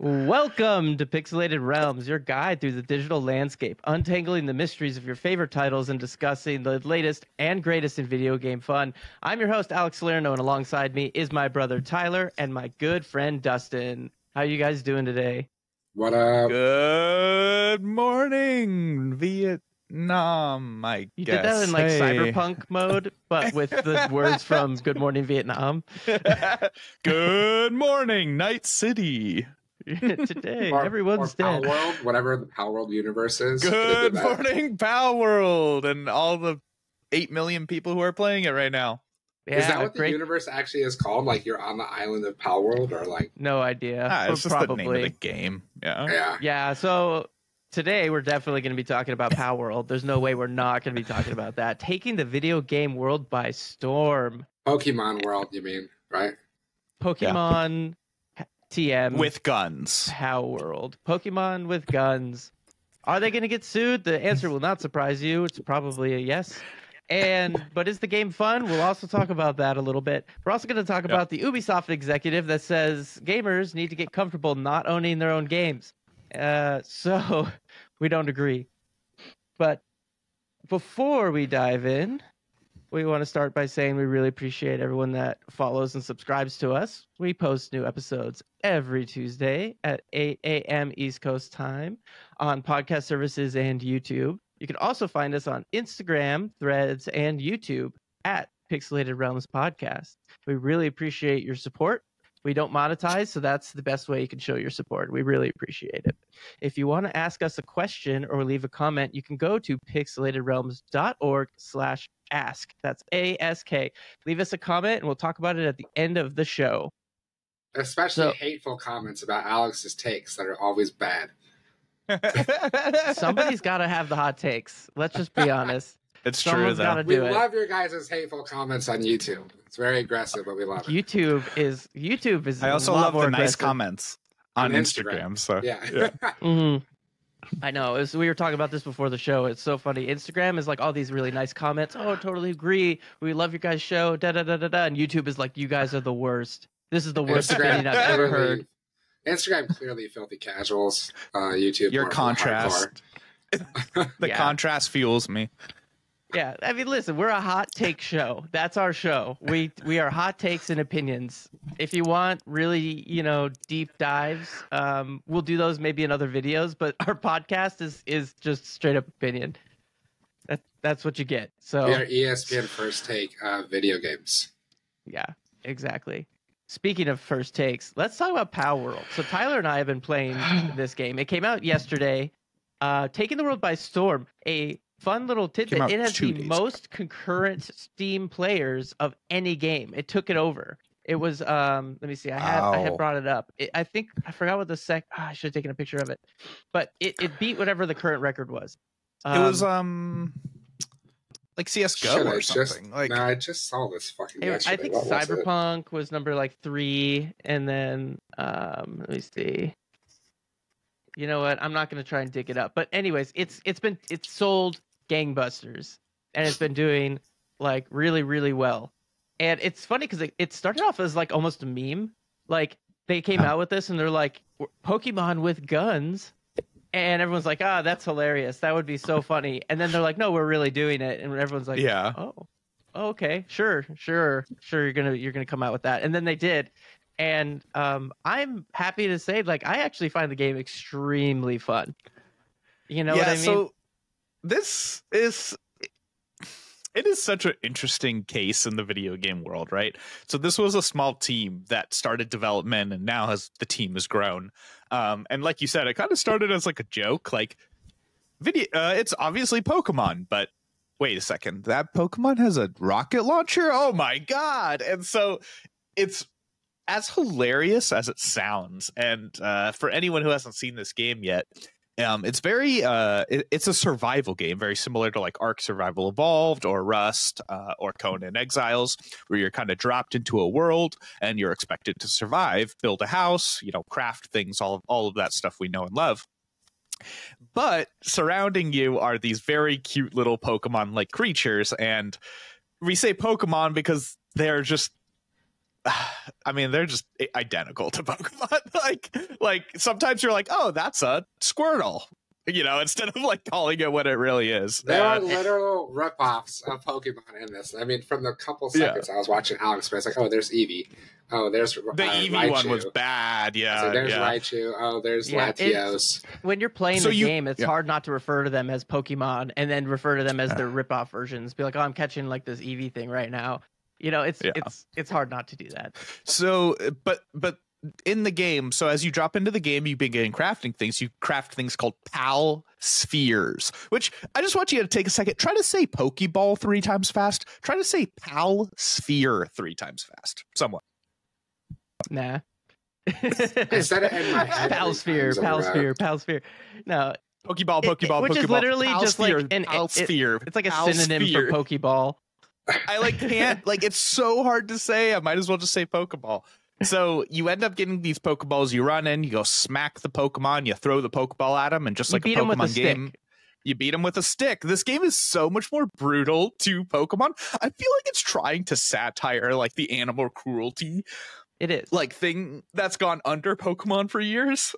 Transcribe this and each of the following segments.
Welcome to Pixelated Realms, your guide through the digital landscape, untangling the mysteries of your favorite titles and discussing the latest and greatest in video game fun. I'm your host, Alex Salerno, and alongside me is my brother Tyler and my good friend Dustin. How you guys doing today? What up? Good morning, Vietnam, I You guess. did that in like cyberpunk mode, but with the words from Good Morning Vietnam. Good morning, Night City. Today, everyone's dead. Palworld, whatever the Palworld universe is. Good morning, Palworld, and all the 8 million people who are playing it right now. Yeah, is that what the universe actually is called? Like you're on the island of Palworld, or like? No idea. It's just the name of the game. Yeah. So today we're definitely going to be talking about Palworld. There's no way we're not going to be talking about that. Taking the video game world by storm. Pokemon World, you mean, right? Pokemon TM with guns. Palworld. Pokemon with guns. Are they going to get sued? The answer will not surprise you. It's probably a yes. But is the game fun? We'll also talk about that a little bit. We're also going to talk about the Ubisoft executive that says gamers need to get comfortable not owning their own games. So we don't agree. But before we dive in, we want to start by saying we really appreciate everyone that follows and subscribes to us. We post new episodes every Tuesday at 8 a.m. East Coast time on podcast services and YouTube. You can also find us on Instagram, Threads, and YouTube at Pixelated Realms Podcast. We really appreciate your support. We don't monetize, so that's the best way you can show your support. We really appreciate it. If you want to ask us a question or leave a comment, you can go to pixelatedrealms.org/ask. That's ASK. Leave us a comment, and we'll talk about it at the end of the show. Especially hateful comments about Alex's takes that are always bad. Somebody's got to have the hot takes. Let's just be honest. It's Someone's true, though. We love your guys' hateful comments on YouTube. It's very aggressive, but we love it. YouTube is. I also love the nice aggressive comments on Instagram. So yeah. Mm-hmm. I know. We were talking about this before the show. It's so funny. Instagram is like all these really nice comments. Oh, totally agree. We love your guys' show. Da da da da da. And YouTube is like, you guys are the worst. This is the worst opinion I've ever heard. Instagram clearly filthy casuals. YouTube. Your contrast. The contrast fuels me. Yeah, I mean, listen, we're a hot take show. That's our show. We are hot takes and opinions. If you want really, deep dives, we'll do those maybe in other videos. But our podcast is just straight up opinion. That's what you get. So we are ESPN First Take video games. Yeah, exactly. Speaking of first takes, let's talk about Palworld. So Tyler and I have been playing this game. It came out yesterday. Taking the world by storm. A fun little tidbit. It has the most concurrent Steam players of any game. It took it over. It was let me see. I had brought it up. I think I forgot what the I should have taken a picture of it. But it beat whatever the current record was. It was like CS:GO or something. No, I just saw this fucking yesterday. I think Cyberpunk was number 3, and then let me see. You know what? I'm not going to try and dig it up. But anyways, it's sold gangbusters, and it's been doing like really, really well. And it's funny because it started off as like almost a meme. Like they came out with this and they're like, Pokemon with guns. And everyone's like, that's hilarious. That would be so funny. And then they're like, no, we're really doing it. And everyone's like, oh, okay, sure. You're gonna come out with that. And then they did. And I'm happy to say, like, I actually find the game extremely fun. You know what I mean? So this is such an interesting case in the video game world, right? So this was a small team that started development, and now the team has grown. And like you said, it kind of started as like a joke, like it's obviously Pokemon, but wait a second, that Pokemon has a rocket launcher? Oh my God. And so it's as hilarious as it sounds. And for anyone who hasn't seen this game yet, it's very it's a survival game, very similar to like Ark Survival Evolved or Rust or Conan Exiles, where you're kind of dropped into a world and you're expected to survive, build a house, craft things, all of that stuff we know and love. But surrounding you are these very cute little Pokemon like creatures, and we say Pokemon because they're just I mean, they're just identical to Pokemon. like sometimes you're like, oh, that's a Squirtle, instead of like calling it what it really is. There are literal ripoffs of Pokemon in this. I mean, from the couple seconds I was watching Alex, but it's like, oh, there's Eevee. Oh, there's the Eevee Raichu. one was bad. Yeah, so there's Raichu. Oh, there's Latios. When you're playing the game, it's hard not to refer to them as Pokemon and then refer to them as their ripoff versions. Be like, oh, I'm catching like this Eevee thing right now. It's hard not to do that. So, but in the game, so as you drop into the game, you begin crafting things. You craft things called Pal Spheres, which I just want you to take a second. Try to say Pokeball 3 times fast. Try to say Pal Sphere 3 times fast. Somewhat. Nah. I said it in my head. Pal Sphere. No. Pokeball, which Pokeball. is literally Pal just Sphere, like Pal Sphere. It's like a Pal synonym Sphere. for Pokeball. I can't it's so hard to say. I might as well just say Pokeball. So you end up getting these Pokeballs. You run in, you go smack the Pokemon, you throw the Pokeball at them, and just like a Pokemon game, you beat them with a stick. This game is so much more brutal to Pokemon. I feel like it's trying to satire like the animal cruelty. It is like thing that's gone under Pokemon for years.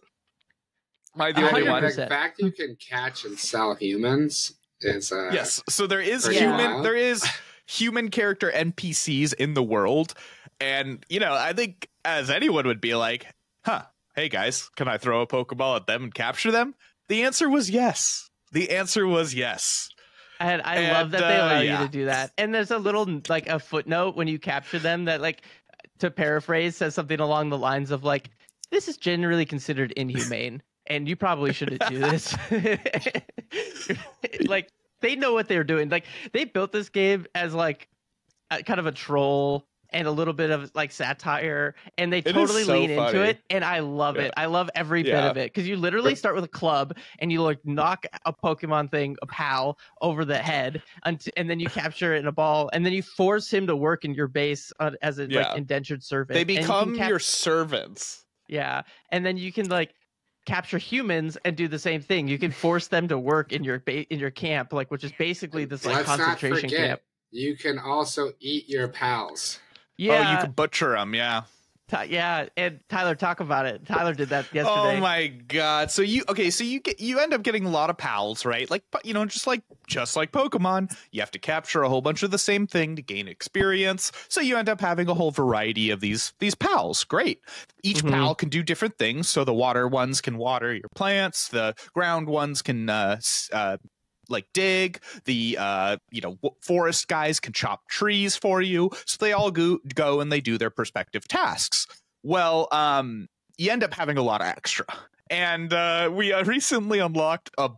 Am I the only one? The fact you can catch and sell humans is yes. So there is wild. There is human character NPCs in the world, and I think as anyone would be like, hey guys, can I throw a Pokeball at them and capture them? The answer was yes. And I love that they allow you to do that. And there's a little like a footnote when you capture them that, like, to paraphrase, says something along the lines of like, this is generally considered inhumane and you probably shouldn't do this. Like, they know what they're doing. Like, they built this game as like kind of a troll and a little bit of like satire, and they totally lean into it, and I love it. I love every bit of it, because you literally start with a club and you like knock a Pokemon thing, a pal, over the head, and then you capture it in a ball, and then you force him to work in your base as a like indentured servant. They become your servants. Yeah, and then you can like capture humans and do the same thing. You can force them to work in your camp, like, which is basically this like concentration camp. You can also eat your pals. Yeah. Oh, you can butcher them. Yeah. Yeah, and Tyler, talk about it. Tyler did that yesterday. Oh my god! So you end up getting a lot of pals, right? Like, just like Pokemon, you have to capture a whole bunch of the same thing to gain experience. So you end up having a whole variety of these pals. Great. Each pal can do different things. So the water ones can water your plants. The ground ones can like dig. The forest guys can chop trees for you. So they all go and they do their respective tasks. Well, you end up having a lot of extra, and we recently unlocked a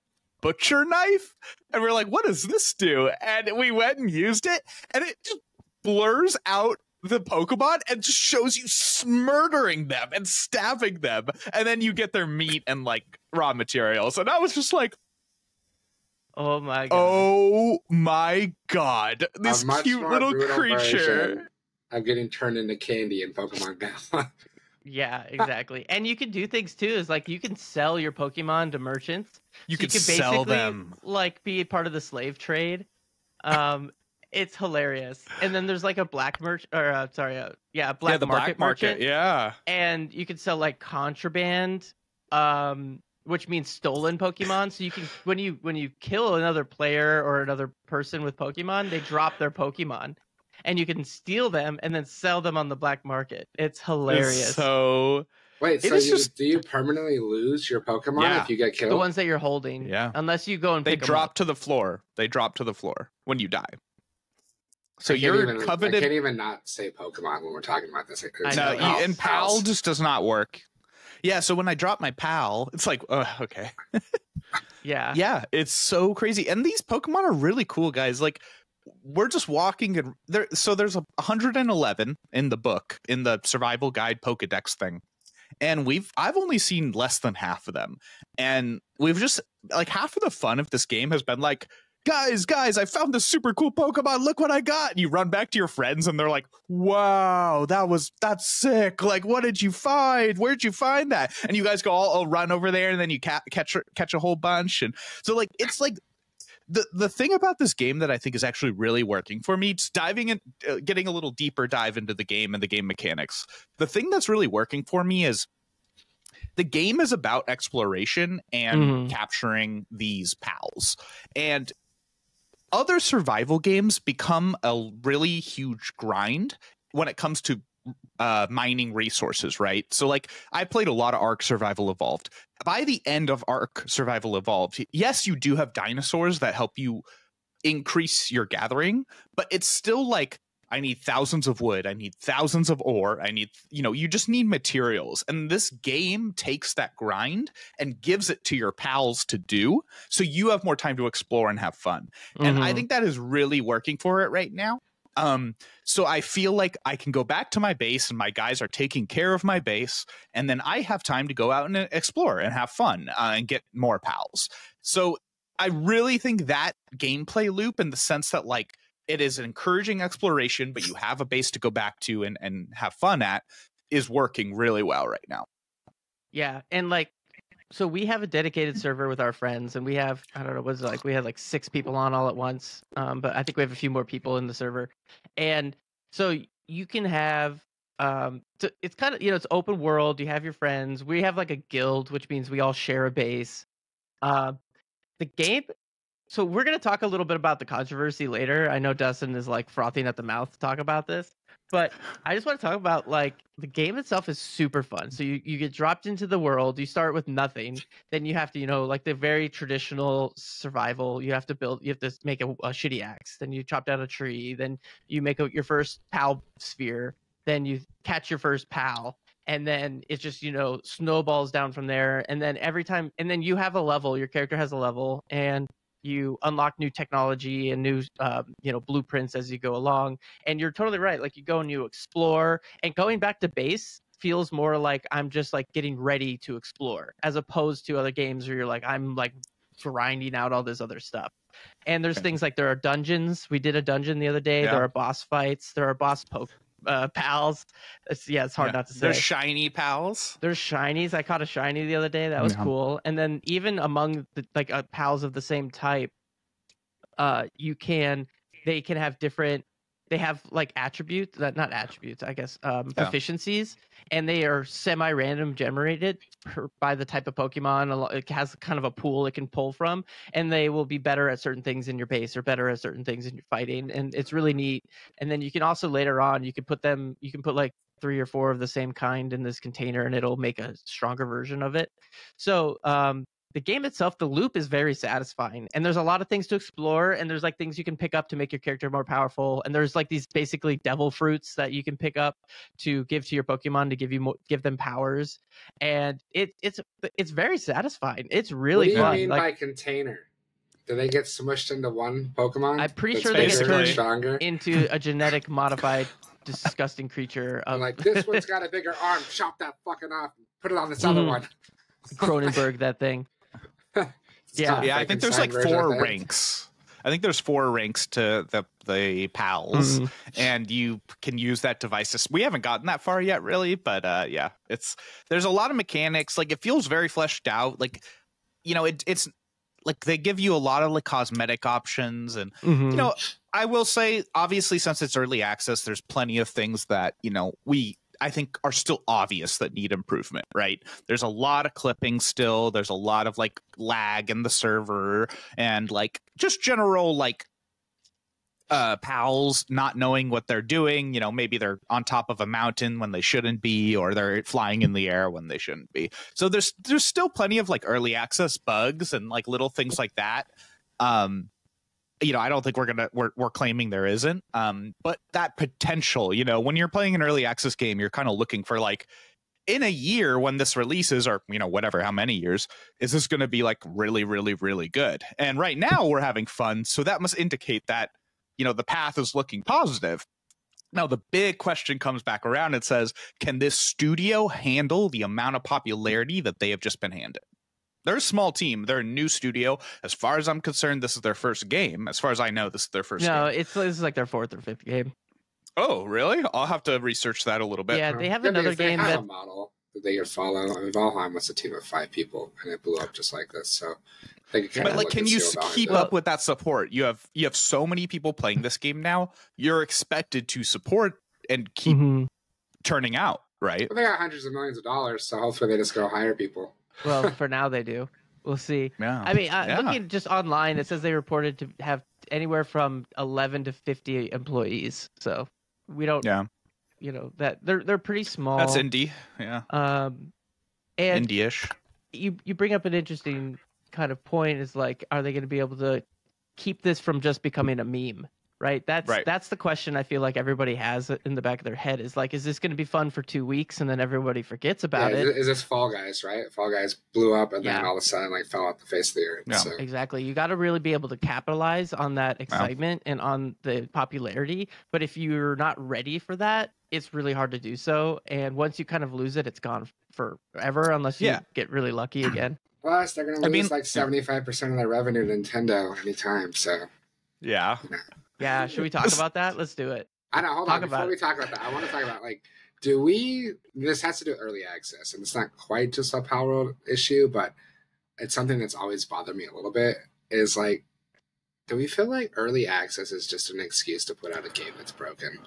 butcher knife, and we're like, what does this do? And we went and used it, and it just blurs out the Pokemon and just shows you murdering them and stabbing them, and then you get their meat and like raw materials. And I was just like, oh my god! Oh my god! This cute little creature. I'm getting turned into candy in Pokemon Go. Yeah, exactly. And you can do things too. Is like you can sell your Pokemon to merchants. You can sell them, like be a part of the slave trade. It's hilarious. And then there's like a black market merchant. Yeah, and you can sell like contraband. Which means stolen Pokemon. So you can, when you kill another player or another person with Pokemon, they drop their Pokemon, and you can steal them and then sell them on the black market. It's hilarious. Do you permanently lose your Pokemon if you get killed? The ones that you're holding, unless you go and pick them up. To the floor. They drop to the floor when you die. So coveted. I can't even not say Pokemon when we're talking about this. And PAL just does not work. Yeah, so when I drop my pal, it's like, okay. Yeah, it's so crazy. And these Pokemon are really cool, guys. Like, we're just walking, and there's 111 in the book, in the survival guide Pokedex thing. And I've only seen less than half of them. And we've just, like, half of the fun of this game has been like, guys, I found this super cool Pokemon. Look what I got. And you run back to your friends and they're like, wow, that's sick. Like, what did you find? Where'd you find that? And you guys go all run over there, and then you catch a whole bunch. And so, like, it's like the thing about this game that I think is actually really working for me, just diving in, getting a little deeper dive into the game and the game mechanics. The thing that's really working for me is the game is about exploration and capturing these pals. And other survival games become a really huge grind when it comes to mining resources, right? So like I played a lot of Ark Survival Evolved. By the end of Ark Survival Evolved, yes, you do have dinosaurs that help you increase your gathering, but it's still like, I need thousands of wood, I need thousands of ore, I need, you just need materials. And this game takes that grind and gives it to your pals to do, so you have more time to explore and have fun. And I think that is really working for it right now. So I feel like I can go back to my base and my guys are taking care of my base, and then I have time to go out and explore and have fun and get more pals. So I really think that gameplay loop, in the sense that like it is encouraging exploration, but you have a base to go back to and have fun at, is working really well right now. Yeah, and like, so we have a dedicated server with our friends, and we have, I don't know, what's it like? We had like 6 people on all at once, but I think we have a few more people in the server. And so you can have, so it's kind of, it's open world. You have your friends. We have like a guild, which means we all share a base. The game, so we're going to talk a little bit about the controversy later. I know Dustin is like frothing at the mouth to talk about this. But I just want to talk about, like, the game itself is super fun. So you get dropped into the world. You start with nothing. Then you have to, like the very traditional survival. You have to make a shitty axe. Then you chop down a tree. Then you make your first pal sphere. Then you catch your first pal. And then it just, snowballs down from there. And then and then you have a level. Your character has a level. And you unlock new technology and new, blueprints as you go along. And you're totally right. Like, you go and you explore, and going back to base feels more like I'm just like getting ready to explore, as opposed to other games where you're like, I'm like grinding out all this other stuff. And there's things like, there are dungeons. We did a dungeon the other day. Yeah. There are boss fights. There are boss pals. It's hard not to say. There's shiny pals. There's shinies. I caught a shiny the other day. That was cool. And then even among the pals of the same type, they can have different. They have like attributes, not attributes, I guess, proficiencies, and they are semi-random generated by the type of Pokemon. It has kind of a pool it can pull from, and they will be better at certain things in your base or better at certain things in your fighting, and it's really neat. And then you can also later on, you can put like 3 or 4 of the same kind in this container, and it'll make a stronger version of it. So the game itself, the loop is very satisfying, and there's a lot of things to explore, and there's like things you can pick up to make your character more powerful, and there's like these basically devil fruits that you can pick up to give to your Pokemon to give them powers, and it's very satisfying. It's really fun. What do you mean by container? Do they get smushed into one Pokemon? I'm pretty sure they get turned into a genetic modified disgusting creature. Like, this one's got a bigger arm. Chop that fucking off. Put it on this other one. Cronenberg, that thing. Yeah, I think there's like 4 ranks. I think there's 4 ranks to the pals, and you can use that device. We haven't gotten that far yet, really, but there's a lot of mechanics. Like, it feels very fleshed out. Like, it's like they give you a lot of like cosmetic options, and I will say, obviously, since it's early access, there's plenty of things that I think are still obvious that need improvement, right? There's a lot of clipping still. There's a lot of like lag in the server, and like just general like pals not knowing what they're doing. Maybe they're on top of a mountain when they shouldn't be, or they're flying in the air when they shouldn't be. So there's still plenty of like early access bugs and like little things like that. I don't think we're claiming there isn't, but that potential, when you're playing an early access game, you're kind of looking for like, in a year when this releases, or whatever, how many years, is this going to be like really, really, really good? And right now we're having fun, so that must indicate that the path is looking positive. Now the big question comes back around and says, can this studio handle the amount of popularity that they have just been handed? They're a small team. They're a new studio. As far as I'm concerned, this is their first game. As far as I know, this is their first game. No, this is like their 4th or 5th game. Oh, really? I'll have to research that a little bit. Yeah, they have another game that... model. that they could follow. I mean, Valheim was a team of 5 people, and it blew up just like this. So they could kind But of like, look can and you see what keep Valheim did. up with that support? You have so many people playing this game now. You're expected to support and keep turning out, right? Well, they got hundreds of millions of dollars, so hopefully they just go hire people. Well, for now they do. We'll see. Yeah. I mean, looking just online, it says they reported to have anywhere from 11 to 50 employees. So we don't, you know, that they're pretty small. That's indie, yeah. And indie-ish. You bring up an interesting kind of point. Is like, are they going to be able to keep this from just becoming a meme? Right. That's the question I feel like everybody has in the back of their head. Is like, is this going to be fun for 2 weeks and then everybody forgets about it? Is this Fall Guys, right? Fall Guys blew up and then all of a sudden like fell off the face of the earth. Yeah. So. Exactly. You got to really be able to capitalize on that excitement and on the popularity. But if you're not ready for that, it's really hard to do so. And once you kind of lose it, it's gone forever unless you get really lucky again. Plus, they're going to lose like 75% of their revenue to Nintendo anytime. So, yeah. Yeah, should we talk about that? Let's do it. I know. Hold on. Before we talk about that, I want to talk about like, this has to do with early access, and it's not quite just a Palworld issue, but it's something that's always bothered me a little bit. Is like, do we feel like early access is just an excuse to put out a game that's broken?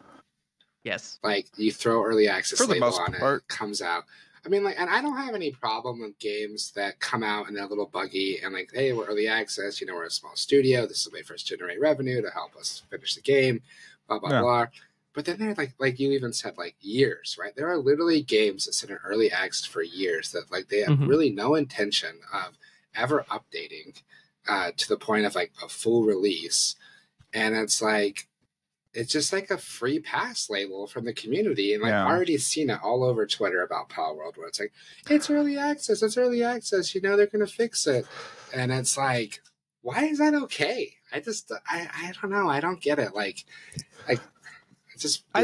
Yes. Like you throw early access for the label most on part. it comes out. I mean, like, and I don't have any problem with games that come out and they're a little buggy and like, hey, we're early access. You know, we're a small studio. This is a way for us to generate revenue to help us finish the game. Blah blah blah. But then they're like you even said, like years, right? There are literally games that sit in early access for years that like they have really no intention of ever updating to the point of like a full release, and it's like. It's just like a free pass label from the community. And like, I've already seen it all over Twitter about Palworld where it's like, it's early access. You know, they're going to fix it. And it's like, why is that okay? I don't know. I don't get it. Like it's just I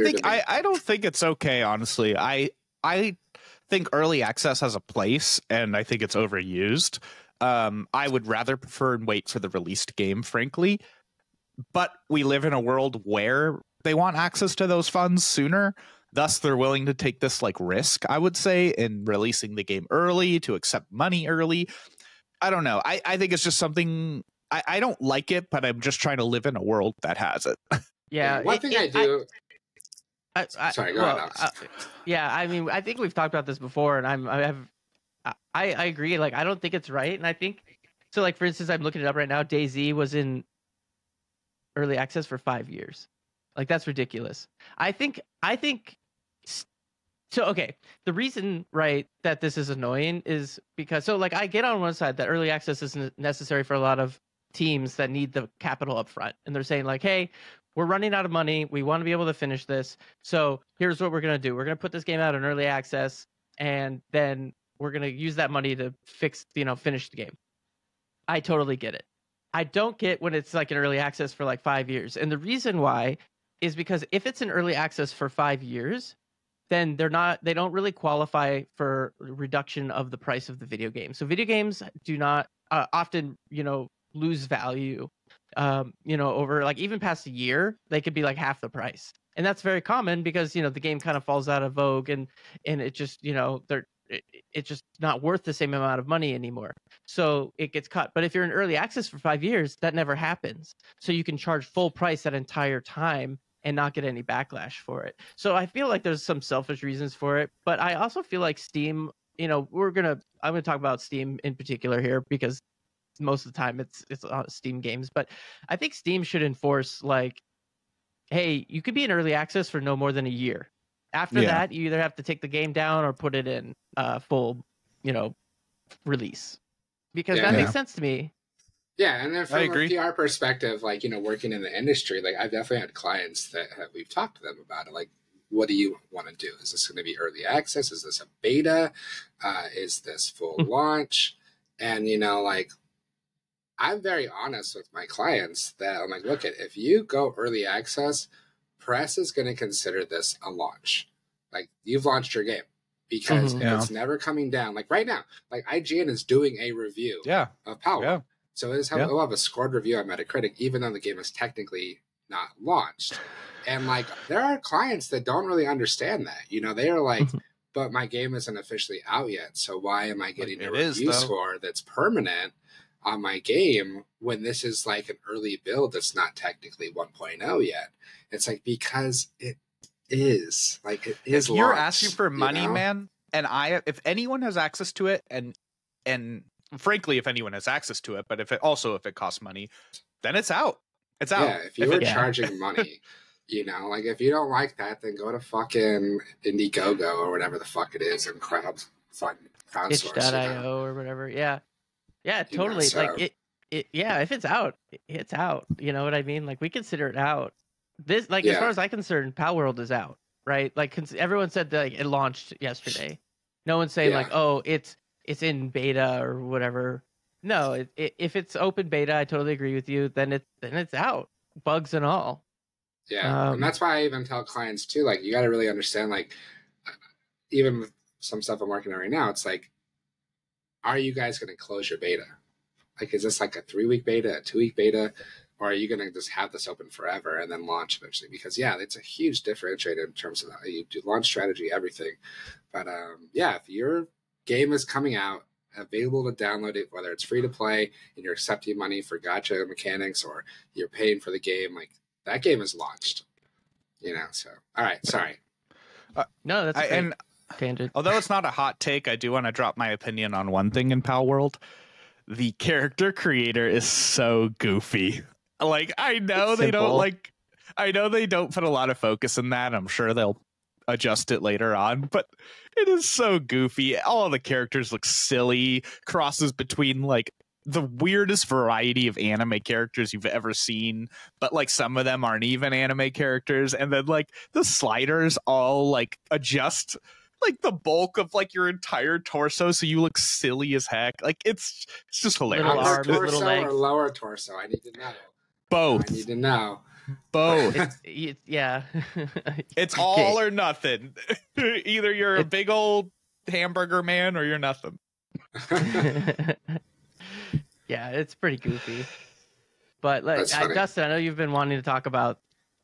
don't think it's okay, honestly. I think early access has a place and I think it's overused. I would rather prefer and wait for the released game, frankly. But we live in a world where they want access to those funds sooner. Thus, they're willing to take this like risk, I would say, in releasing the game early to accept money early. I don't know. I think it's just something I don't like it, but I'm just trying to live in a world that has it. Yeah. One thing I do. Sorry, go ahead, Alex. Yeah, I mean, I think we've talked about this before, and I agree. Like, I don't think it's right, and I think so. Like, for instance, I'm looking it up right now. DayZ was in early access for 5 years. Like, that's ridiculous. I think so. Okay, the reason, right, that this is annoying is because like I get on one side that early access isn't necessary for a lot of teams that need the capital up front, and they're saying like, hey, we're running out of money, we want to be able to finish this, so here's what we're going to do. We're going to put this game out in early access, and then we're going to use that money to finish the game. I totally get it. I don't get when it's like an early access for like 5 years. And the reason why is because if it's an early access for 5 years, then they don't really qualify for reduction of the price of the video game. So video games do not often, lose value, over like even past a year, they could be like half the price. And that's very common because, the game kind of falls out of vogue and it just, it's just not worth the same amount of money anymore. So it gets cut. But if you're in early access for 5 years, that never happens. So you can charge full price that entire time and not get any backlash for it. So I feel like there's some selfish reasons for it. But I also feel like Steam, I'm going to talk about Steam in particular here because most of the time it's Steam games. But I think Steam should enforce like, hey, you could be in early access for no more than a year. After that, you either have to take the game down or put it in full, release. Because that makes sense to me. Yeah, and then from a PR perspective, like, working in the industry, like, I've definitely had clients that we've talked to them about it. Like, what do you want to do? Is this going to be early access? Is this a beta? Is this full launch? And, like, I'm very honest with my clients that I'm like, look, if you go early access, press is going to consider this a launch. Like, you've launched your game. Because if it's never coming down, like right now, like IGN is doing a review of Palworld. Yeah. So it'll have a scored review on Metacritic, even though the game is technically not launched. And like, there are clients that don't really understand that. They are like, but my game isn't officially out yet. So why am I getting a review though. score that's permanent on my game when this is like an early build that's not technically 1.0 yet? It's like, because it is. Like, it is If you're launched, asking for money, you know? man, and if anyone has access to it, and frankly, if anyone has access to it, but if it costs money, then it's out. It's out. Yeah, if you were charging money, you know, like, if you don't like that, then go to fucking Indiegogo or whatever the fuck it is and crowdsource. Itch.io or whatever. Yeah. Yeah, totally. You know, so... Like yeah, if it's out, it's out. You know what I mean? Like, we consider it out. This, like, as far as I'm concerned, Palworld is out, right? Like, everyone said that, like, it launched yesterday. No one's saying like, oh, it's in beta or whatever. No, if it's open beta, I totally agree with you. Then it's out, bugs and all. Yeah, and that's why I even tell clients too, like, you got to really understand, like, even with some stuff I'm working on right now, it's like, are you guys going to close your beta? Like, is this like a 3-week beta, a 2-week beta, or are you going to just have this open forever and then launch eventually? Because yeah, it's a huge differentiator in terms of how you do launch strategy, everything. But yeah, if your game is coming out, available to download it, whether it's free to play and you're accepting money for gacha mechanics or you're paying for the game, like, that game is launched, you know. So all right, sorry. No, that's a great tangent. Although it's not a hot take, I do want to drop my opinion on one thing in Palworld. The character creator is so goofy. Like, I know they don't put a lot of focus in that. I'm sure they'll adjust it later on, but it is so goofy. All of the characters look silly, crosses between like the weirdest variety of anime characters you've ever seen, but like some of them aren't even anime characters, and then like the sliders all like adjust like the bulk of like your entire torso so you look silly as heck. Like, it's just hilarious. Little arms, torso little legs. or lower torso? I need to know. Both. I need to know. Both. Yeah. It's all or nothing. Either you're a big old hamburger man or you're nothing. Yeah, it's pretty goofy. But like, Dustin, I know you've been wanting to talk about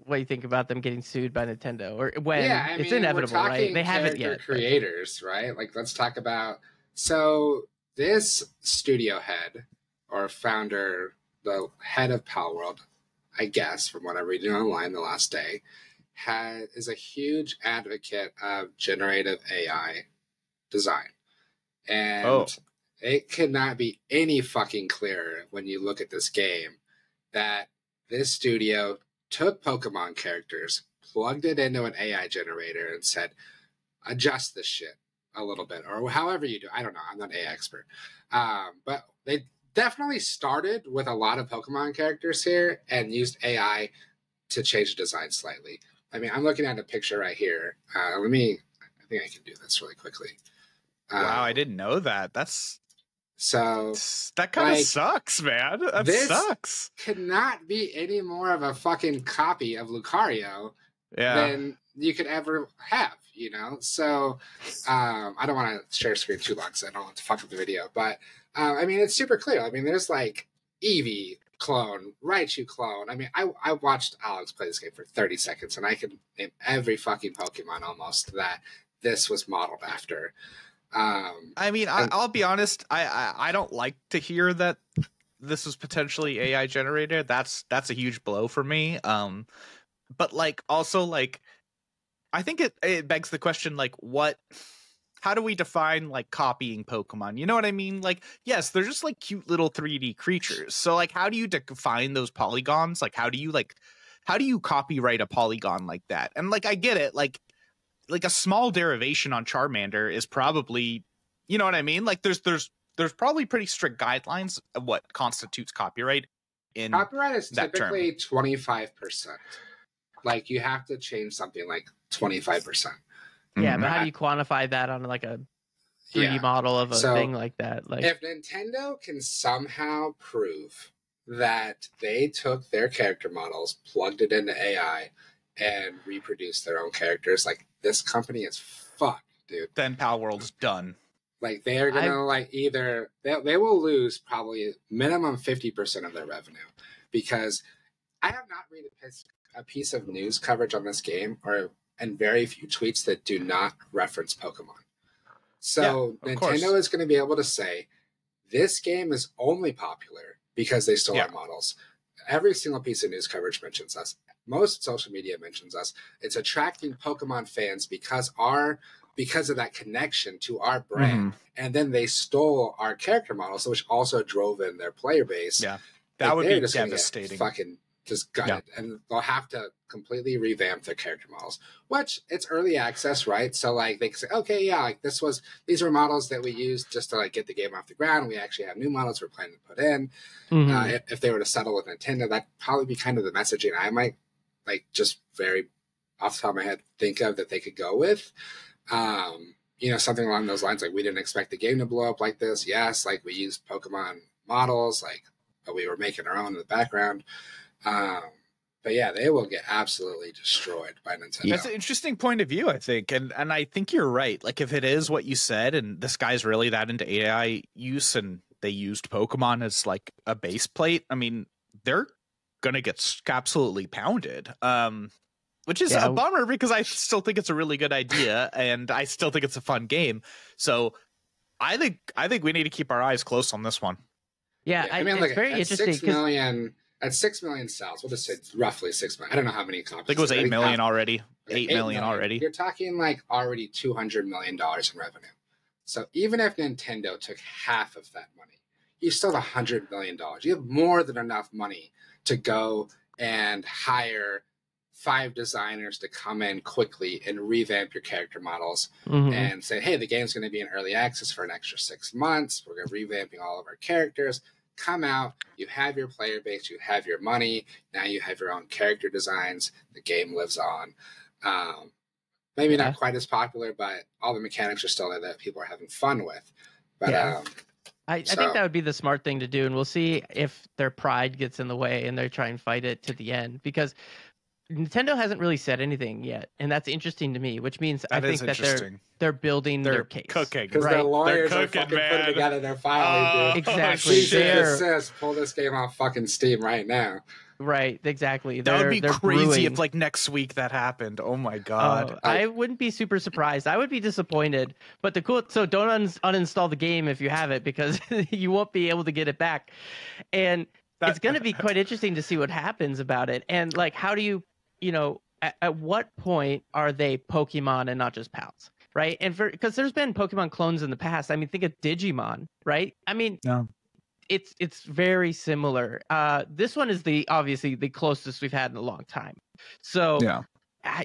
what you think about them getting sued by Nintendo, or when it's inevitable, right? They haven't yet. Creators, right? Like, let's talk about. So this studio head or founder, the head of Palworld, I guess, from what I'm reading online the last day, is a huge advocate of generative AI design. And it could not be any fucking clearer when you look at this game that this studio took Pokemon characters, plugged it into an AI generator, and said, adjust this shit a little bit, or however you do. I don't know. I'm not an AI expert. But they definitely started with a lot of Pokemon characters here and used AI to change the design slightly. I mean, I'm looking at a picture right here. I think I can do this really quickly. Wow, I didn't know that. That kind of sucks, man. That sucks. Could not be any more of a fucking copy of Lucario than you could ever have, you know? So I don't want to share screen too long, so I don't want to fuck up the video. But I mean, it's super clear. I mean, there's like Eevee clone, Raichu clone. I mean, I watched Alex play this game for 30 seconds, and I can name every fucking Pokemon almost that this was modeled after. I mean, I'll be honest. I don't like to hear that this is potentially AI generated. That's a huge blow for me. But like, also, like, I think it begs the question, like, how do we define like copying Pokemon? You know what I mean? Like, yes, they're just like cute little 3D creatures. So like, how do you define those polygons? Like, how do you copyright a polygon like that? And like, I get it. Like a small derivation on Charmander is probably, you know what I mean? Like, there's probably pretty strict guidelines of what constitutes copyright. Copyright is typically 25%. Like, you have to change something like 25%. Yeah, but how do you quantify that on like a 3D model of a thing like that? Like, if Nintendo can somehow prove that they took their character models, plugged it into AI, and reproduced their own characters, like, this company is fucked, dude. Then Palworld's done. Like, they are gonna like either they will lose probably minimum 50% of their revenue, because I have not read a piece of news coverage on this game or and very few tweets that do not reference Pokemon. So Nintendo is going to be able to say, this game is only popular because they stole our models. Every single piece of news coverage mentions us. Most social media mentions us. It's attracting Pokemon fans because of that connection to our brand. And then they stole our character models, which also drove in their player base. Yeah, that would be devastating. Fucking just gutted. And they'll have to completely revamp their character models, which it's early access, right? So like they can say, okay, yeah, like these were models that we used just to like get the game off the ground. We actually have new models we're planning to put in. If they were to settle with Nintendo, that'd probably be kind of the messaging I might like just very off the top of my head think of that they could go with. You know, something along those lines, like we didn't expect the game to blow up like this. Yes, like we used Pokemon models, like, but we were making our own in the background. But yeah, they will get absolutely destroyed by Nintendo. That's an interesting point of view, I think. And I think you're right. Like if it is what you said, and this guy's really that into AI use and they used Pokemon as like a base plate, I mean, they're going to get absolutely pounded. Which is a bummer because I still think it's a really good idea and I still think it's a fun game. So I think we need to keep our eyes close on this one. Yeah, I mean, like, very interesting. At 6 million sales, we'll just say roughly 6 million. I don't know how many copies. I think it was 8 million already. 8 million already. You're talking like already $200 million in revenue. So even if Nintendo took half of that money, you still have $100 million. You have more than enough money to go and hire 5 designers to come in quickly and revamp your character models and say, hey, the game's going to be in early access for an extra 6 months. We're going to revamping all of our characters. Come out, you have your player base, you have your money, now you have your own character designs, the game lives on. Maybe not quite as popular, but all the mechanics are still there that people are having fun with. But I think that would be the smart thing to do, and we'll see if their pride gets in the way and they try and fight it to the end, because Nintendo hasn't really said anything yet, and that's interesting to me, which means I think that they're building their case. Cooking. Because their lawyers are fucking putting together their filing. Exactly. Says, pull this game off fucking Steam right now. Right, exactly. That would be crazy if like next week that happened. Oh my god. I wouldn't be super surprised. I would be disappointed. But so don't uninstall the game if you have it, because you won't be able to get it back. And it's going to be quite interesting to see what happens about it. And like, how do you know, at what point are they Pokemon and not just pals, right? And because there's been Pokemon clones in the past. I mean, think of Digimon, right? I mean, it's very similar. This one is obviously the closest we've had in a long time. So,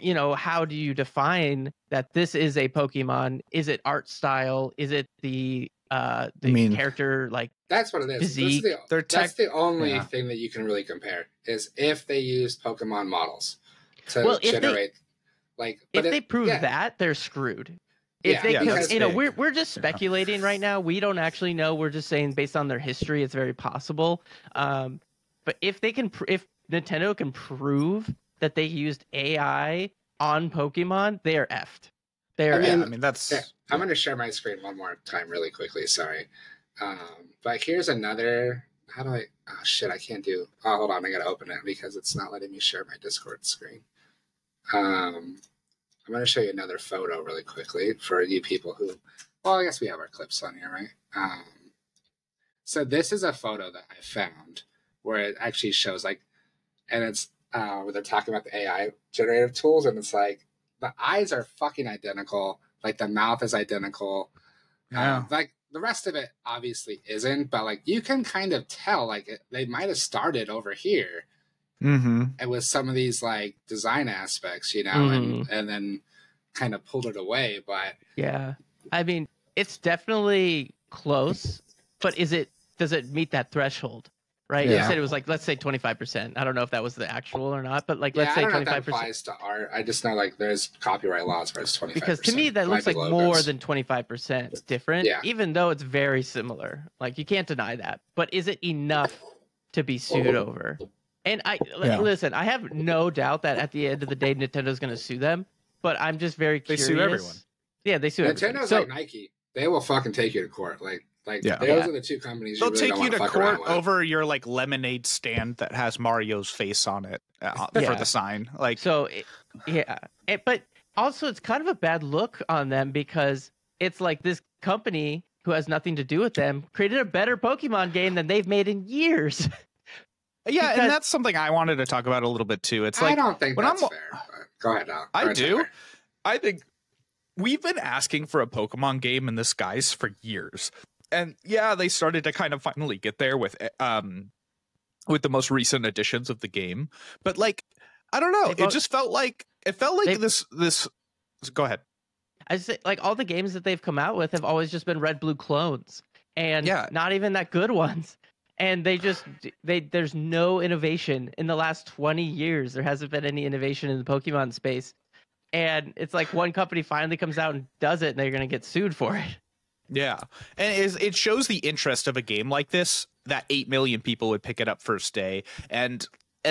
you know, how do you define that this is a Pokemon? Is it art style? Is it the character, like, that's what it is. Physique? That's the only thing that you can really compare is if they used Pokemon models to generate if they prove that, they're screwed. If they you know, we're just speculating right now. We don't actually know. We're just saying based on their history, it's very possible. But if Nintendo can prove that they used AI on Pokemon, they are effed. I'm going to share my screen one more time really quickly. Sorry. But here's another. How do I? Oh shit! I can't do. Oh, hold on. I gotta open it because it's not letting me share my Discord screen. I'm gonna show you another photo really quickly for you people who. Well, I guess we have our clips on here, right? So this is a photo that I found where it actually shows and it's where they're talking about the AI generative tools, and it's like the eyes are fucking identical, like the mouth is identical, like. The rest of it obviously isn't, but like you can kind of tell they might have started over here and with some of these like design aspects, you know, and then kind of pulled it away. But yeah, I mean, it's definitely close, but does it meet that threshold? Right? Yeah. You said it was like, let's say 25%. I don't know if that was the actual or not, but like, let's say 25%. Know if that applies to art. I just know like there's copyright laws where it's 25%. Because to me, that looks like more than 25% different, even though it's very similar. Like, you can't deny that. But is it enough to be sued over? And listen, I have no doubt that at the end of the day, Nintendo's going to sue them, but I'm just very curious. They sue everyone. Yeah, they sue everyone. Nintendo's like Nike. They will fucking take you to court. Those are the two companies. They'll really take you to court over your like lemonade stand that has Mario's face on it for the sign. Like, so, but also it's kind of a bad look on them because it's like this company who has nothing to do with them created a better Pokemon game than they've made in years. Yeah, Because- and that's something I wanted to talk about a little bit too. It's like I don't think when that's I'm- fair. But go ahead, Al. I Go ahead, do. Tyler. I think we've been asking for a Pokemon game in this guise for years. And yeah, they started to kind of finally get there with the most recent editions of the game. But like, I don't know. It just felt like this. Go ahead. I say like all the games that they've come out with have always just been red blue clones, and not even that good ones. And there's no innovation in the last 20 years. There hasn't been any innovation in the Pokemon space. And it's like one company finally comes out and does it, and they're going to get sued for it. Yeah. And it shows the interest of a game like this, that 8 million people would pick it up first day. And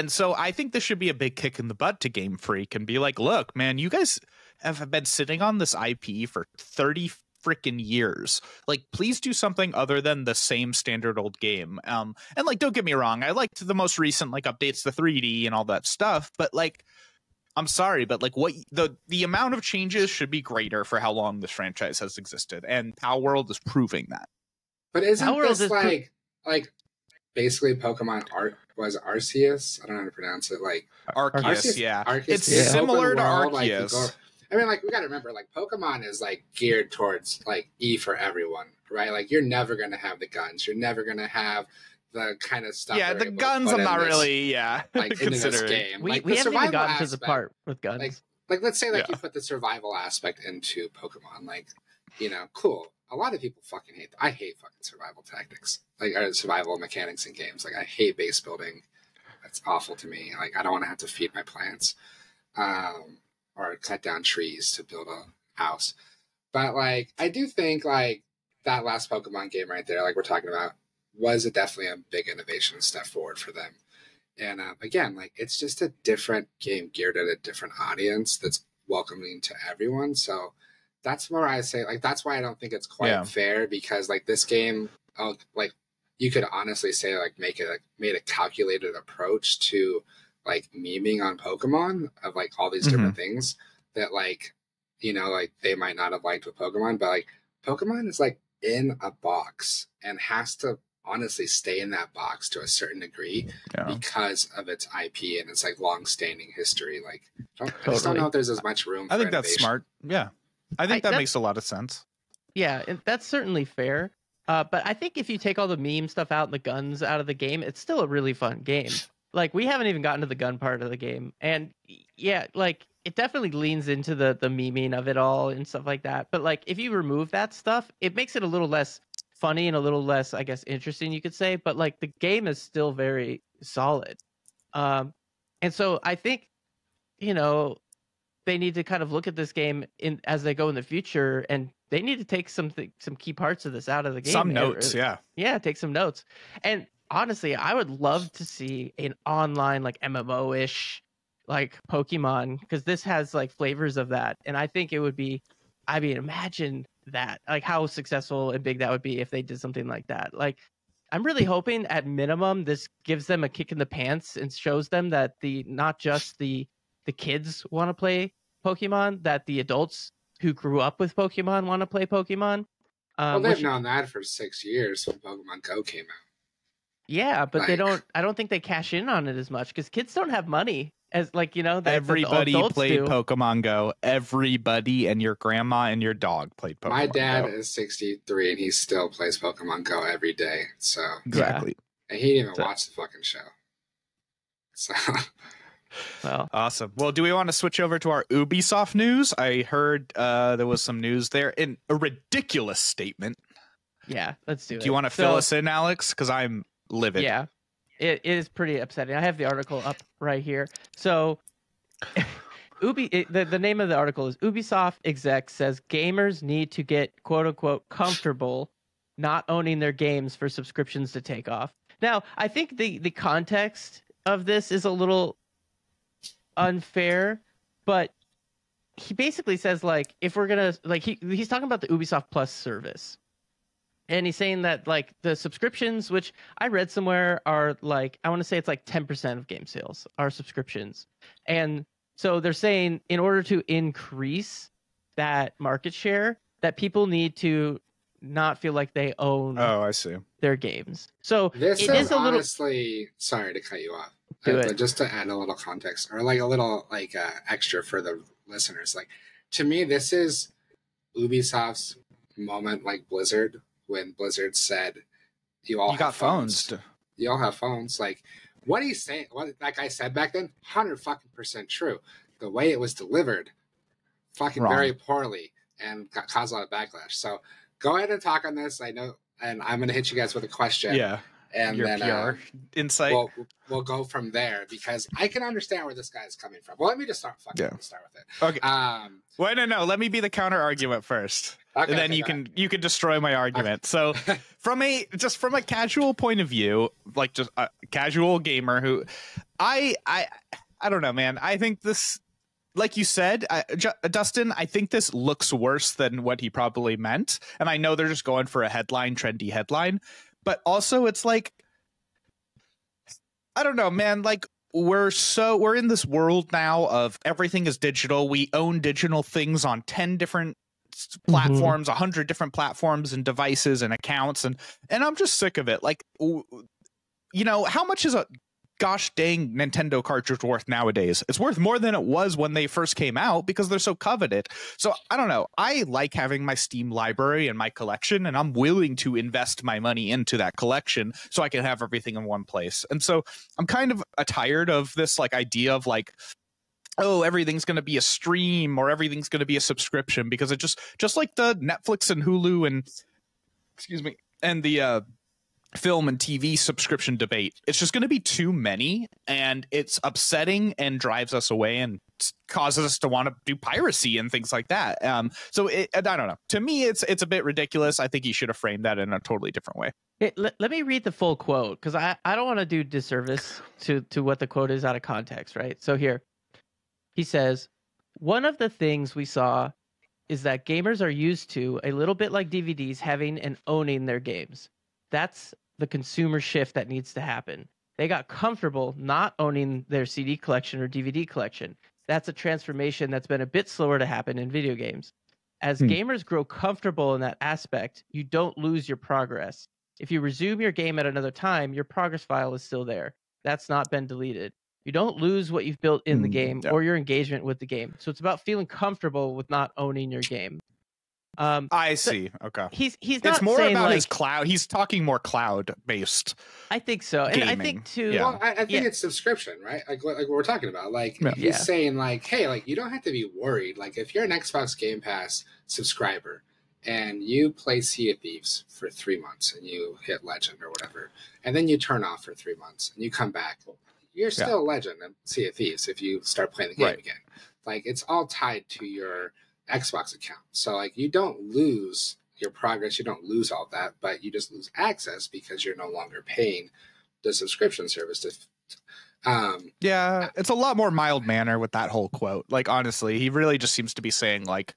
so I think this should be a big kick in the butt to Game Freak and be like, look, man, you guys have been sitting on this IP for 30 freaking years. Like, please do something other than the same standard old game. And like, don't get me wrong, I liked the most recent like updates, the 3D and all that stuff, but like, I'm sorry, but like what the amount of changes should be greater for how long this franchise has existed, and Palworld is proving that. But isn't Palworld this like basically Pokemon was Arceus? I don't know how to pronounce it. Like Arceus, yeah. Arceus It's is similar open to world, like, Arceus. I mean, like, we got to remember, like, Pokemon is, like, geared towards, like, E for everyone, right? Like, you're never going to have the guns. You're never going to have the kind of stuff. Yeah, we're the able to guns put I'm in not this, really, like, into this considering. game. We Like, the haven't even survival gotten to the aspect- part with guns. Like, let's say, like, you put the survival aspect into Pokemon. Like, you know, cool. A lot of people fucking hate I hate fucking survival tactics. Like, or survival mechanics in games. Like, I hate base building. That's awful to me. Like, I don't want to have to feed my plants. Or cut down trees to build a house. But like, I do think like that last Pokemon game right there, like we're talking about, was definitely a big innovation step forward for them. And again, like it's just a different game geared at a different audience that's welcoming to everyone. So that's where I say like that's why I don't think it's quite fair, because like this game, like you could honestly say like made a calculated approach to like memeing on Pokemon of like all these different things that like, you know, like they might not have liked with Pokemon, but like Pokemon is like in a box and has to honestly stay in that box to a certain degree because of its IP and its like long-standing history. Like, I just don't know if there's as much room for I think innovation. that's smart. Yeah. I think that makes a lot of sense. Yeah, and that's certainly fair. But I think if you take all the meme stuff out and the guns out of the game, it's still a really fun game. Like, we haven't even gotten to the gun part of the game. And yeah, like, it definitely leans into the memeing of it all and stuff like that. But like, if you remove that stuff, it makes it a little less funny and a little less, I guess, interesting, you could say. But like, the game is still very solid. And so I think, you know, they need to kind of look at this game as they go in the future, and they need to take some key parts of this out of the game. Some notes, yeah, take some notes. And honestly, I would love to see an online like MMO-ish like Pokemon, because this has like flavors of that, and I think it would be, I mean, imagine that, like how successful and big that would be if they did something like that. Like, I'm really hoping at minimum this gives them a kick in the pants and shows them that not just the kids want to play Pokemon, that the adults who grew up with Pokemon want to play Pokemon. Well, they've known that for 6 years when Pokemon Go came out. Yeah, but I don't think they cash in on it as much because kids don't have money as like, you know, everybody played do. Pokemon Go. Everybody and your grandma and your dog played Pokemon Go. My dad is 63 and he still plays Pokemon Go every day. So exactly. And he didn't even watch the fucking show. So well, awesome. Well, do we want to switch over to our Ubisoft news? I heard there was some news there in a ridiculous statement. Yeah, let's do it. Do you want to fill us in, Alex? Because I'm livid. Yeah, it is pretty upsetting. I have the article up right here. So, the name of the article is Ubisoft exec says gamers need to get quote unquote comfortable not owning their games for subscriptions to take off. Now, I think the context of this is a little unfair, but he basically says like if we're gonna like he's talking about the Ubisoft Plus service. And he's saying that like the subscriptions, which I read somewhere are like, I want to say it's like 10% of game sales are subscriptions. And So they're saying in order to increase that market share, that people need to not feel like they own I see. their games. So This it is is a little. honestly, sorry to cut you off. Do But it. just to add a little context, or like a little like extra for the listeners, like to me, this is Ubisoft's moment, like Blizzard, when Blizzard said, "You all You have got phones. You all have phones." Like what he's saying, what that guy said back then, 100% true. The way it was delivered, fucking Wrong. very poorly, and caused a lot of backlash. So go ahead and talk on this. I know, and I'm going to hit you guys with a question. Yeah. And Your then PR insight. we'll go from there because I can understand where this guy is coming from. Well, let me just start with it. Okay. Wait, no. Let me be the counter argument first. Okay, and then you can destroy my argument. So from a casual point of view, like just a casual gamer who I don't know, man. I think this, like you said, Dustin, I think this looks worse than what he probably meant. And I know they're just going for a trendy headline. But also it's like, I don't know, man, like we're in this world now of everything is digital. We own digital things on 10 different platforms, 100 different platforms and devices and accounts. And I'm just sick of it. Like, you know, how much is a gosh dang Nintendo cartridge worth nowadays? It's worth more than it was when they first came out because they're so coveted. So I don't know. I like having my Steam library and my collection, and I'm willing to invest my money into that collection so I can have everything in one place. And so I'm kind of tired of this like idea of like, oh, everything's going to be a stream or everything's going to be a subscription, because it just like the Netflix and Hulu and and the film and TV subscription debate. It's just going to be too many, and it's upsetting and drives us away and causes us to want to do piracy and things like that. So I don't know. To me, it's a bit ridiculous. I think he should have framed that in a totally different way. Let me read the full quote, because I don't want to do disservice to what the quote is out of context, right? So here, he says, one of the things we saw is that gamers are used to, a little bit like DVDs, having and owning their games. That's the consumer shift that needs to happen. They got comfortable not owning their CD collection or DVD collection. That's a transformation that's been a bit slower to happen in video games. As gamers grow comfortable in that aspect, you don't lose your progress. If you resume your game at another time, your progress file is still there. That's not been deleted. You don't lose what you've built in the game or your engagement with the game. So it's about feeling comfortable with not owning your game. I see. Okay. He's not. It's more saying about like, his cloud. He's talking more cloud based. I think so, and I think too. Yeah. Well, I think it's subscription, right? Like what we're talking about. Like he's saying, like, hey, like you don't have to be worried. Like if you're an Xbox Game Pass subscriber and you play Sea of Thieves for 3 months and you hit Legend or whatever, and then you turn off for 3 months and you come back, you're still a Legend in Sea of Thieves if you start playing the game again. Like it's all tied to your Xbox account. So like you don't lose your progress, you don't lose all that, but you just lose access because you're no longer paying the subscription service to it's a lot more mild manner with that whole quote. Like honestly, he really just seems to be saying like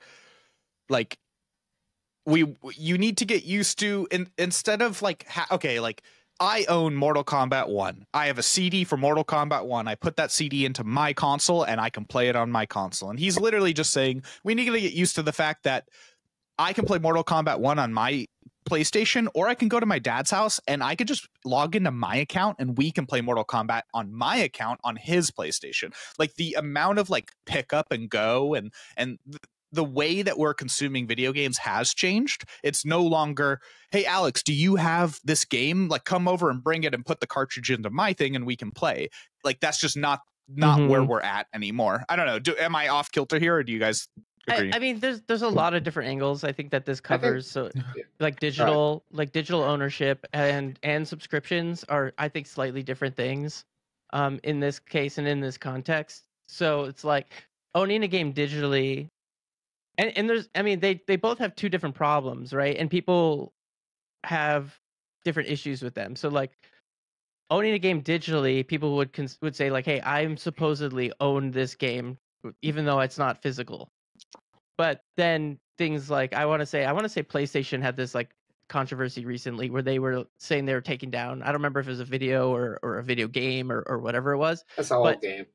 you need to get used to instead of like like I own Mortal Kombat 1. I have a CD for Mortal Kombat 1. I put that CD into my console and I can play it on my console. And he's literally just saying we need to get used to the fact that I can play Mortal Kombat 1 on my PlayStation, or I can go to my dad's house and I could just log into my account and we can play Mortal Kombat on my account on his PlayStation. Like the amount of like pick up and go and the way that we're consuming video games has changed. It's no longer, hey, Alex, do you have this game? Like, come over and bring it and put the cartridge into my thing and we can play. Like, that's just not where we're at anymore. I don't know. Am I off kilter here, or do you guys agree? I mean, there's a lot of different angles I think that this covers. So like digital ownership and subscriptions are, I think, slightly different things in this case and in this context. So it's like owning a game digitally. And there's, I mean, they both have two different problems, right? And people have different issues with them. So like owning a game digitally, people would say like, hey, I'm supposedly own this game, even though it's not physical. But then things like, I want to say PlayStation had this like controversy recently where they were saying they were taking down, I don't remember if it was a video or a video game or whatever it was. That's a whole game.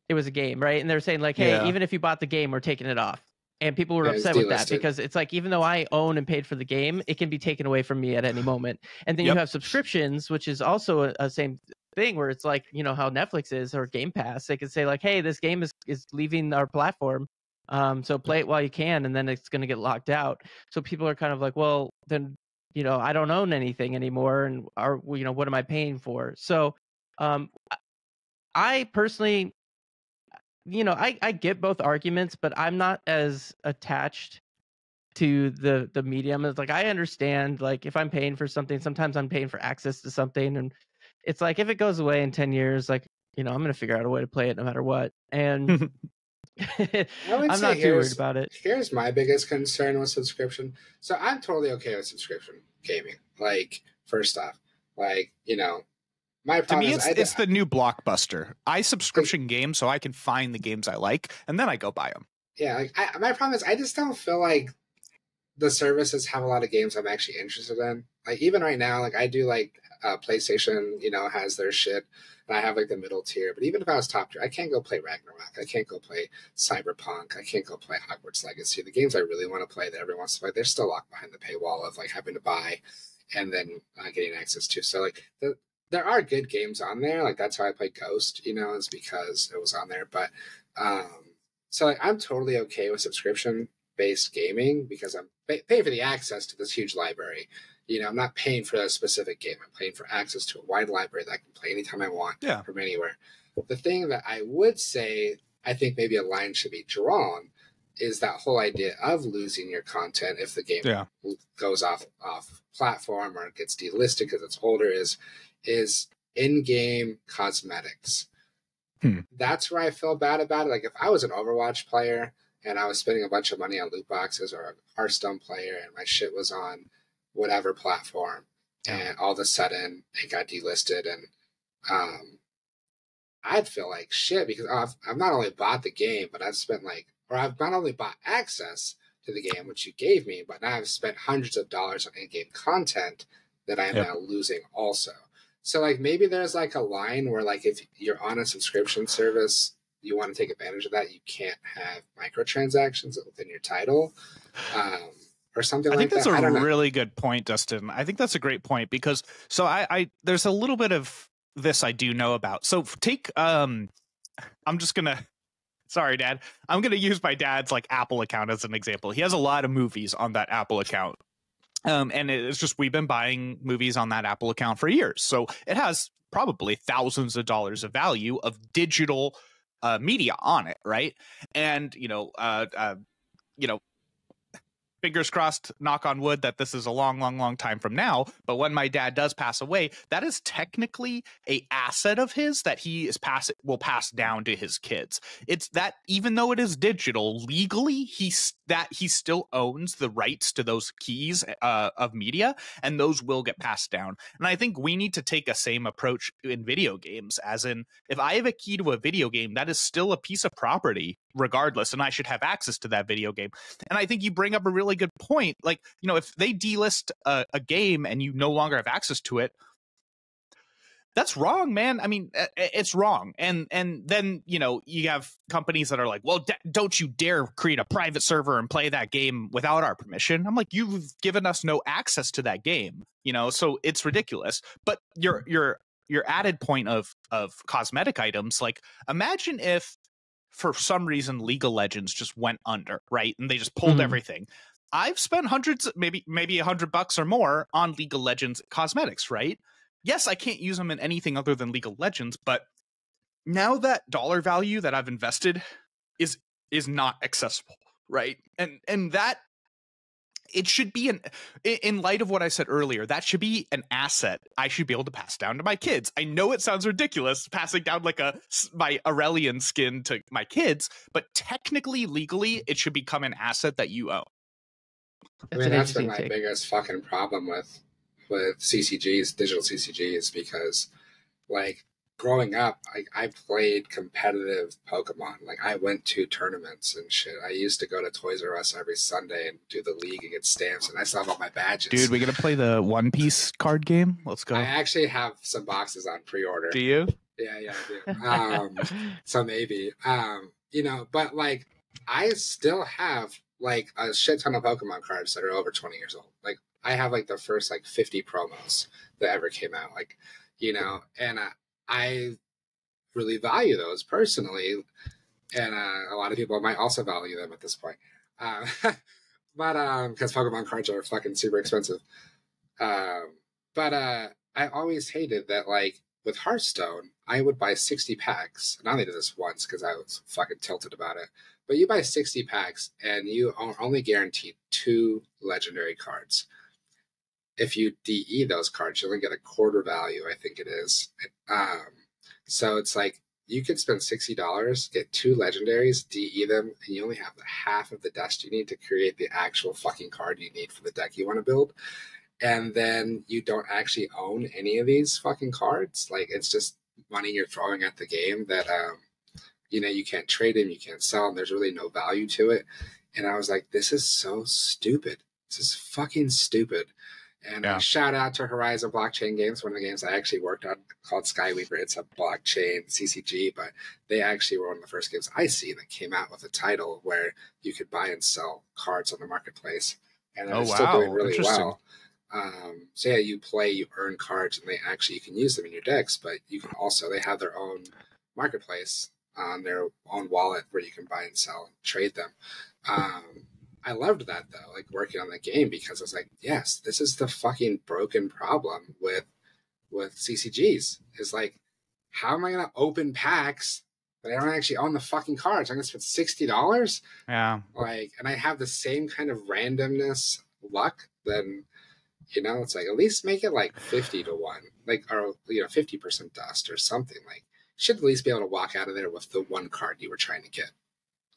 it was a game, right? And they're saying like, hey, Yeah. even if you bought the game, we're taking it off. And people were Yeah, it's upset with that delisted. because it's like, even though I own and paid for the game, it can be taken away from me at any moment. And then you Yep. have subscriptions, which is also a same thing, where it's like, you know, how Netflix is or Game Pass. They can say like, hey, this game is leaving our platform. So play it while you can, and then it's going to get locked out. So people are kind of like, well, then, you know, I don't own anything anymore, and you know, what am I paying for? So I personally, you know, I get both arguments, but I'm not as attached to the medium. It's like, I understand, like, if I'm paying for something, sometimes I'm paying for access to something, and it's like, if it goes away in 10 years, like, you know, I'm gonna figure out a way to play it no matter what. And I would I'm say not too worried about it. Here's my biggest concern with subscription. So I'm totally okay with subscription gaming. Like, first off, like, you know, my To problem me, is it's the new Blockbuster. I subscription games so I can find the games I like, and then I go buy them. yeah, like my problem is I just don't feel like the services have a lot of games I'm actually interested in. Like, even right now, like, I do like PlayStation, you know, has their shit, and I have like the middle tier. But even if I was top tier, I can't go play Ragnarok. I can't go play Cyberpunk. I can't go play Hogwarts Legacy. The games I really want to play that everyone wants to play, they're still locked behind the paywall of like having to buy and then getting access to. So like there are good games on there. Like, that's how I played Ghost, you know, is because it was on there. But so like, I'm totally okay with subscription based gaming because I'm paying for the access to this huge library. You know, I'm not paying for a specific game. I'm paying for access to a wide library that I can play anytime I want from anywhere. The thing that I would say, I think maybe a line should be drawn, is that whole idea of losing your content if the game goes off platform or gets delisted because it's older is in-game cosmetics. That's where I feel bad about it. Like, if I was an Overwatch player and I was spending a bunch of money on loot boxes, or a Hearthstone player and my shit was on whatever platform, and all of a sudden it got delisted, and I'd feel like shit because I've not only bought the game, but I've spent I've not only bought access to the game, which you gave me, but now I've spent hundreds of dollars on in-game content that I am now losing also. So like, maybe there's like a line where like, if you're on a subscription service, you want to take advantage of that, you can't have microtransactions within your title, or something like that. I think that's a really good point, Dustin. I think that's a great point because I there's a little bit of this I do know about. So take I'm just gonna, sorry, Dad, I'm gonna use my dad's like Apple account as an example. He has a lot of movies on that Apple account. And it's just, we've been buying movies on that Apple account for years. So it has probably thousands of dollars of value of digital media on it, right? And you know, fingers crossed, knock on wood, that this is a long time from now. But when my dad does pass away, that is technically a asset of his that he will pass down to his kids. It's that, even though it is digital, legally he still owns the rights to those keys of media, and those will get passed down. And I think we need to take a same approach in video games, as in, if I have a key to a video game, that is still a piece of property regardless, and I should have access to that video game. And I think you bring up a really good point. Like, you know, if they delist a game and you no longer have access to it, that's wrong, man. I mean, it's wrong. And then, you know, you have companies that are like, well, don't you dare create a private server and play that game without our permission. I'm like, you've given us no access to that game, you know, so it's ridiculous. But your added point of cosmetic items, like, imagine if for some reason League of Legends just went under, right? And they just pulled everything. I've spent hundreds, maybe $100 or more on League of Legends cosmetics, right? Yes, I can't use them in anything other than League of Legends, but now that dollar value that I've invested is not accessible, right? And that, it should be in light of what I said earlier, that should be an asset I should be able to pass down to my kids. I know it sounds ridiculous passing down like my Aurelion skin to my kids, but technically, legally, it should become an asset that you own. I mean, that's been my biggest fucking problem with CCGs, digital CCGs, because like, growing up, I played competitive Pokemon. Like, I went to tournaments and shit. I used to go to Toys R Us every Sunday and do the league and get stamps, and I still have all my badges. Dude, we gonna play the One Piece card game? Let's go. I actually have some boxes on pre-order. Do you? Yeah, I do. So maybe, but like, I still have like a shit ton of Pokemon cards that are over 20 years old. Like, I have like the first like 50 promos that ever came out. Like, and I really value those personally, and a lot of people might also value them at this point. Uh, but because Pokemon cards are fucking super expensive. Um, but I always hated that, like, with Hearthstone, I would buy 60 packs. And I only did this once because I was fucking tilted about it. But you buy 60 packs and you are only guaranteed 2 legendary cards. If you DE those cards, you only get a quarter value, I think it is. So it's like you could spend $60, get 2 legendaries, DE them, and you only have half of the dust you need to create the actual fucking card you need for the deck you want to build. And then you don't actually own any of these fucking cards. Like, it's just money you're throwing at the game that you can't trade them, you can't sell them. There's really no value to it. And I was like, this is so stupid. This is fucking stupid. And shout out to Horizon Blockchain Games, one of the games I actually worked on called Skyweaver. It's a blockchain CCG, but they actually were one of the first games I see that came out with a title where you could buy and sell cards on the marketplace. And they're still doing really well. So yeah, you play, you earn cards, and you can use them in your decks, but you can also, they have their own marketplace on their own wallet where you can buy and sell and trade them. I loved that though, like working on the game, because I was like, yes, this is the fucking broken problem with CCGs. Is like, how am I going to open packs that I don't actually own the fucking cards? I'm going to spend $60. Yeah. Like, and I have the same kind of randomness luck, then, it's like, at least make it like 50 to 1, like, or 50% dust or something. Like, you should at least be able to walk out of there with the one card you were trying to get.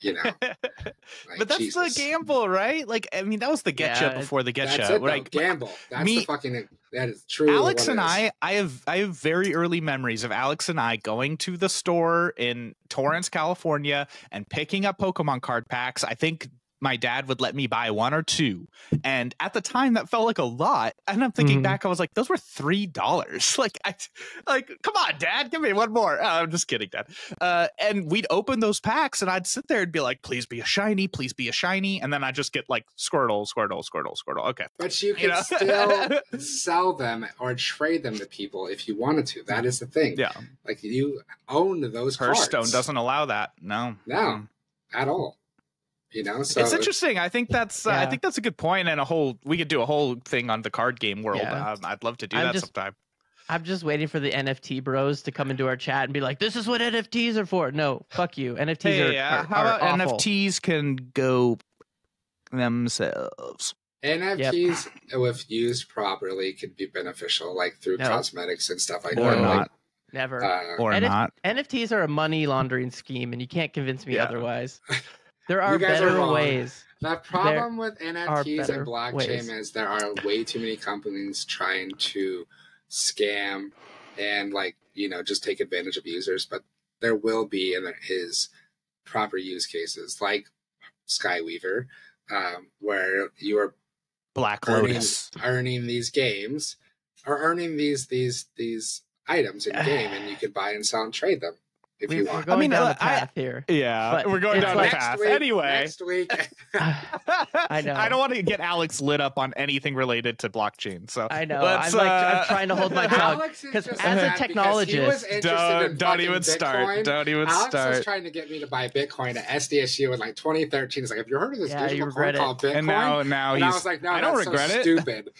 Like, but that's Jesus. the gamble, right? Like, I mean, that was the getcha before the getcha. That's it, like, gamble. That's the fucking. That is true. Alex and I have very early memories of Alex and I going to the store in Torrance, California, and picking up Pokemon card packs. I think my dad would let me buy 1 or 2, and at the time that felt like a lot. And I'm thinking back, I was like, those were $3. Like, come on, Dad, give me 1 more. I'm just kidding, Dad. And we'd open those packs, and I'd sit there and be like, please be a shiny, please be a shiny, and then I just get like Squirtle. Okay, but you can still sell them or trade them to people if you wanted to. That is the thing. Yeah, like, you own those cards. Hearthstone doesn't allow that. No, at all. So it's interesting. I think that's a good point, and we could do a whole thing on the card game world. I'd love to do that sometime. I'm just waiting for the NFT bros to come into our chat and be like, "This is what NFTs are for." No, fuck you. NFTs are how about awful. NFTs can go themselves. NFTs, if used properly, could be beneficial, like through cosmetics and stuff like or that. Not. Like, never. Not. NFTs are a money laundering scheme, and you can't convince me otherwise. There are you guys better are wrong. Ways. The problem with NFTs and blockchain is there are way too many companies trying to scam and just take advantage of users. But there will be, and there is, proper use cases like Skyweaver, where you are Black Lotus earning these games or earning these items in game, and you could buy and sell and trade them. If you want. We're going down the path here. Yeah, we're going down the path. Anyway. Next week. I know. I don't want to get Alex lit up on anything related to blockchain. So I know. I'm trying to hold my tongue. Because as a technologist, don't even start. Don't even Alex start. was trying to get me to buy Bitcoin at SDSU in 2013. He's like, have you heard of this digital coin called Bitcoin? And now I was like, no, I don't that's regret so it. Stupid.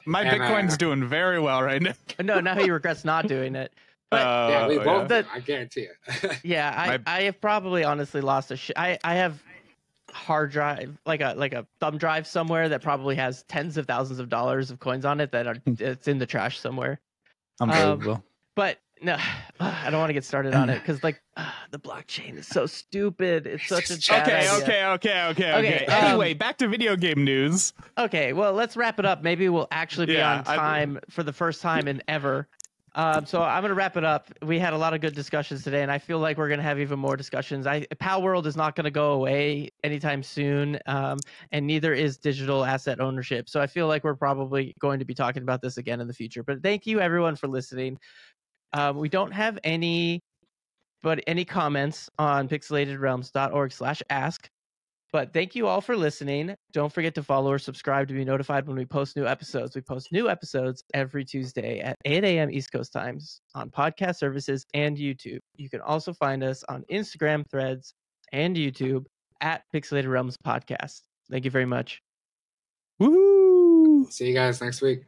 My Bitcoin's doing very well right now. No, now he regrets not doing it. But we both do. I guarantee it. I have probably honestly lost I have hard drive, like a thumb drive somewhere that probably has tens of thousands of dollars of coins on it it's in the trash somewhere. Unbelievable. But no, I don't want to get started on it because the blockchain is so stupid. It's such a bad idea. Okay. Anyway, back to video game news. Okay, well, let's wrap it up. Maybe we'll actually be on time for the first time in ever. So I'm going to wrap it up. We had a lot of good discussions today, and I feel like we're going to have even more discussions. Palworld is not going to go away anytime soon, and neither is digital asset ownership. So I feel like we're probably going to be talking about this again in the future. But thank you, everyone, for listening. We don't have any comments on pixelatedrealms.org/ask. But thank you all for listening. Don't forget to follow or subscribe to be notified when we post new episodes. We post new episodes every Tuesday at 8 a.m. East Coast times on podcast services and YouTube. You can also find us on Instagram, Threads, and YouTube at Pixelated Realms Podcast. Thank you very much. Woo! See you guys next week.